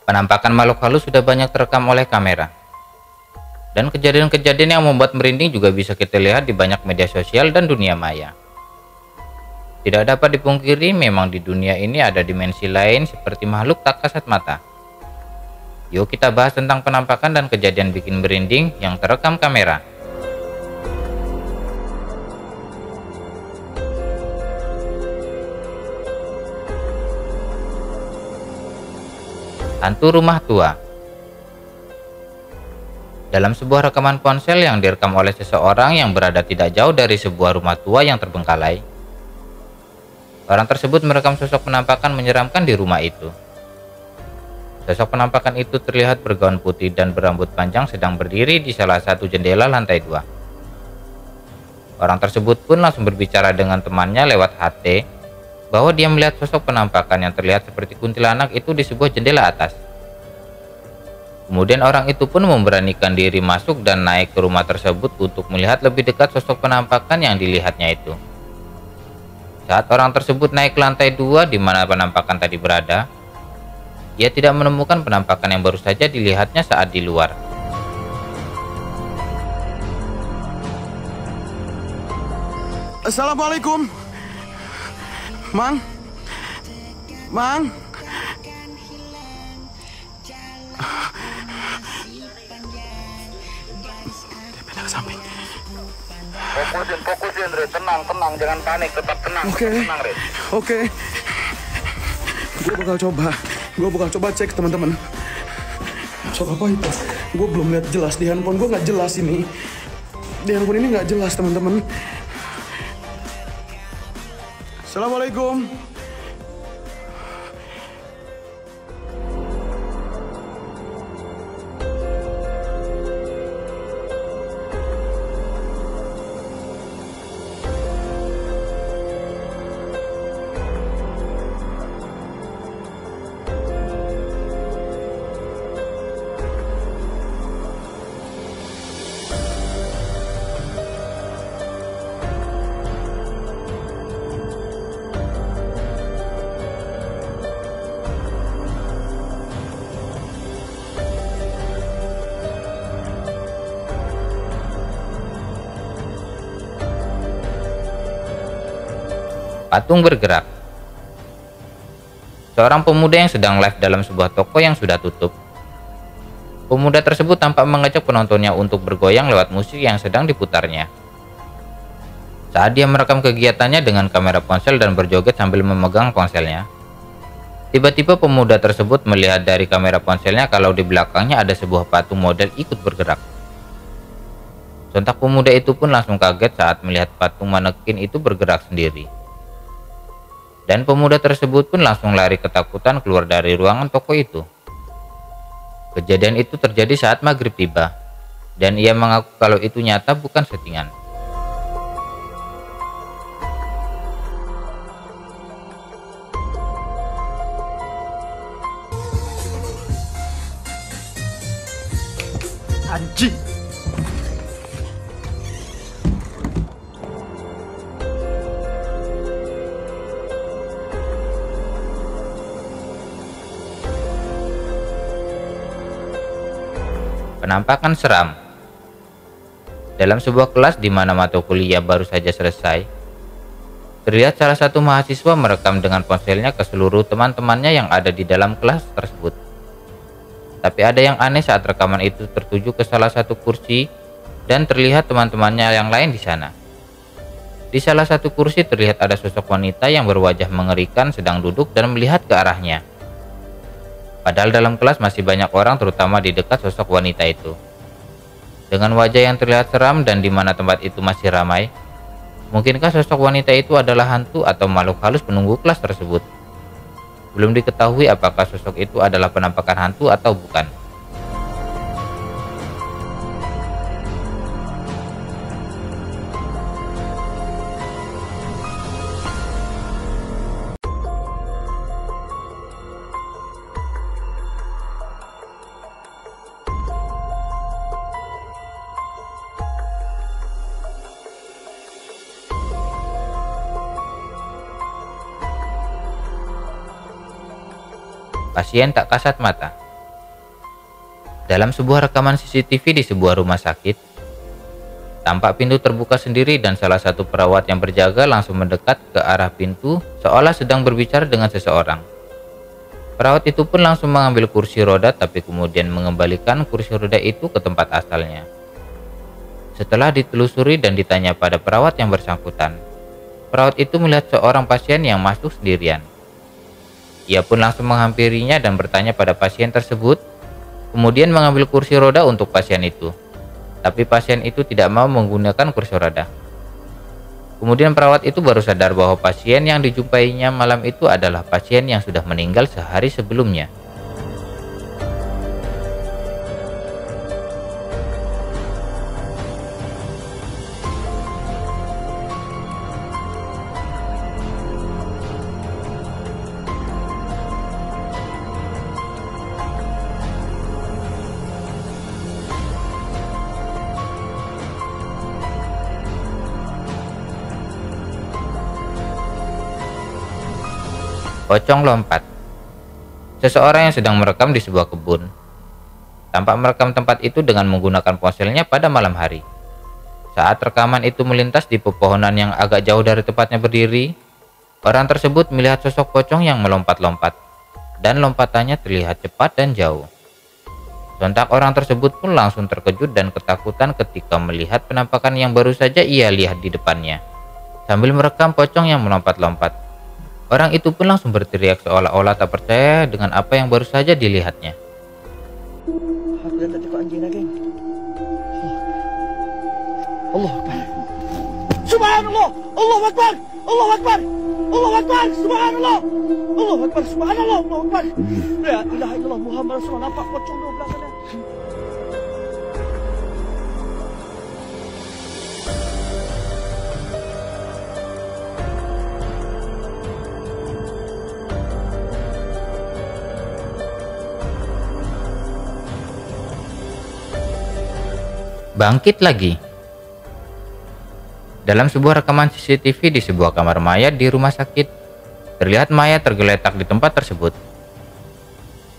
Penampakan makhluk halus sudah banyak terekam oleh kamera. Dan kejadian-kejadian yang membuat merinding juga bisa kita lihat di banyak media sosial dan dunia maya. Tidak dapat dipungkiri, memang di dunia ini ada dimensi lain seperti makhluk tak kasat mata. Yuk kita bahas tentang penampakan dan kejadian bikin merinding yang terekam kamera. Hantu rumah tua. Dalam sebuah rekaman ponsel yang direkam oleh seseorang yang berada tidak jauh dari sebuah rumah tua yang terbengkalai, orang tersebut merekam sosok penampakan menyeramkan di rumah itu. Sosok penampakan itu terlihat bergaun putih dan berambut panjang sedang berdiri di salah satu jendela lantai 2. Orang tersebut pun langsung berbicara dengan temannya lewat HT bahwa dia melihat sosok penampakan yang terlihat seperti kuntilanak itu di sebuah jendela atas. Kemudian orang itu pun memberanikan diri masuk dan naik ke rumah tersebut untuk melihat lebih dekat sosok penampakan yang dilihatnya itu. Saat orang tersebut naik ke lantai 2 di mana penampakan tadi berada, ia tidak menemukan penampakan yang baru saja dilihatnya saat di luar. Assalamualaikum. Mang. Mang. Dia ke samping. Fokusin, Re. Tenang, jangan panik, tetap tenang. Oke. Tenang, Re. Oke. Gue bakal coba cek teman-teman. Sok apa itu? Gue belum lihat jelas di handphone gue, nggak jelas ini. Di handphone ini nggak jelas teman-teman. Assalamualaikum. Patung bergerak. Seorang pemuda yang sedang live dalam sebuah toko yang sudah tutup. Pemuda tersebut tampak mengajak penontonnya untuk bergoyang lewat musik yang sedang diputarnya. Saat dia merekam kegiatannya dengan kamera ponsel dan berjoget sambil memegang ponselnya, tiba-tiba pemuda tersebut melihat dari kamera ponselnya kalau di belakangnya ada sebuah patung model ikut bergerak. Sontak pemuda itu pun langsung kaget saat melihat patung manekin itu bergerak sendiri. Dan pemuda tersebut pun langsung lari ketakutan keluar dari ruangan toko itu. Kejadian itu terjadi saat maghrib tiba, dan ia mengaku kalau itu nyata bukan settingan. Anjing. Penampakan seram. Dalam sebuah kelas di mana mata kuliah baru saja selesai, terlihat salah satu mahasiswa merekam dengan ponselnya ke seluruh teman-temannya yang ada di dalam kelas tersebut. Tapi ada yang aneh saat rekaman itu tertuju ke salah satu kursi dan terlihat teman-temannya yang lain di sana. Di salah satu kursi terlihat ada sosok wanita yang berwajah mengerikan sedang duduk dan melihat ke arahnya. Padahal dalam kelas masih banyak orang terutama di dekat sosok wanita itu. Dengan wajah yang terlihat seram dan di mana tempat itu masih ramai, mungkinkah sosok wanita itu adalah hantu atau makhluk halus penunggu kelas tersebut? Belum diketahui apakah sosok itu adalah penampakan hantu atau bukan. Pasien tak kasat mata. Dalam sebuah rekaman CCTV di sebuah rumah sakit, tampak pintu terbuka sendiri dan salah satu perawat yang berjaga langsung mendekat ke arah pintu seolah sedang berbicara dengan seseorang. Perawat itu pun langsung mengambil kursi roda tapi kemudian mengembalikan kursi roda itu ke tempat asalnya. Setelah ditelusuri dan ditanya pada perawat yang bersangkutan, perawat itu melihat seorang pasien yang masuk sendirian. Ia pun langsung menghampirinya dan bertanya pada pasien tersebut, kemudian mengambil kursi roda untuk pasien itu. Tapi pasien itu tidak mau menggunakan kursi roda. Kemudian perawat itu baru sadar bahwa pasien yang dijumpainya malam itu adalah pasien yang sudah meninggal sehari sebelumnya. Pocong lompat. Seseorang yang sedang merekam di sebuah kebun tampak merekam tempat itu dengan menggunakan ponselnya pada malam hari. Saat rekaman itu melintas di pepohonan yang agak jauh dari tempatnya berdiri, orang tersebut melihat sosok pocong yang melompat-lompat dan lompatannya terlihat cepat dan jauh. Sontak orang tersebut pun langsung terkejut dan ketakutan ketika melihat penampakan yang baru saja ia lihat di depannya. Sambil merekam pocong yang melompat-lompat, orang itu pun langsung berteriak seolah-olah tak percaya dengan apa yang baru saja dilihatnya. Allah Akbar. Subhanallah. Allah Akbar. Allah Akbar. Allah Akbar. Subhanallah. Allah Akbar. Subhanallah. Allah Akbar. La ilaha illallah Muhammad Rasulullah. Nampak pocong di belah sana. Bangkit lagi. Dalam sebuah rekaman CCTV di sebuah kamar mayat di rumah sakit, terlihat mayat tergeletak di tempat tersebut.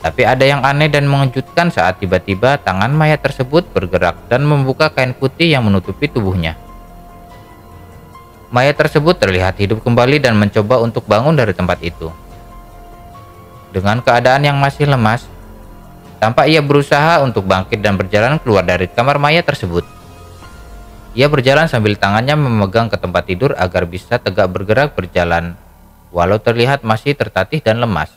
Tapi ada yang aneh dan mengejutkan saat tiba-tiba tangan mayat tersebut bergerak dan membuka kain putih yang menutupi tubuhnya. Mayat tersebut terlihat hidup kembali dan mencoba untuk bangun dari tempat itu. Dengan keadaan yang masih lemas, tampak ia berusaha untuk bangkit dan berjalan keluar dari kamar mayat tersebut. Ia berjalan sambil tangannya memegang ke tempat tidur agar bisa tegak bergerak berjalan, walau terlihat masih tertatih dan lemas.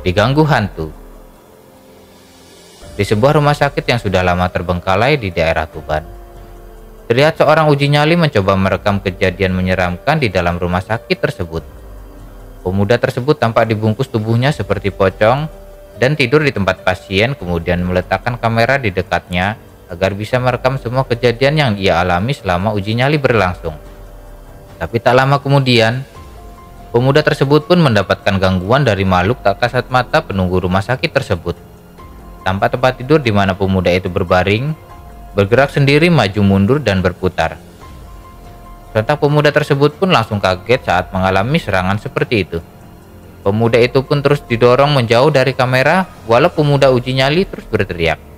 Diganggu hantu. Di sebuah rumah sakit yang sudah lama terbengkalai di daerah Tuban, terlihat seorang uji nyali mencoba merekam kejadian menyeramkan di dalam rumah sakit tersebut. Pemuda tersebut tampak dibungkus tubuhnya seperti pocong dan tidur di tempat pasien, kemudian meletakkan kamera di dekatnya agar bisa merekam semua kejadian yang ia alami selama uji nyali berlangsung. Tapi tak lama kemudian, pemuda tersebut pun mendapatkan gangguan dari makhluk tak kasat mata penunggu rumah sakit tersebut. Tampak tempat tidur di mana pemuda itu berbaring, bergerak sendiri maju mundur dan berputar. Sontak pemuda tersebut pun langsung kaget saat mengalami serangan seperti itu. Pemuda itu pun terus didorong menjauh dari kamera, walau pemuda uji nyali terus berteriak.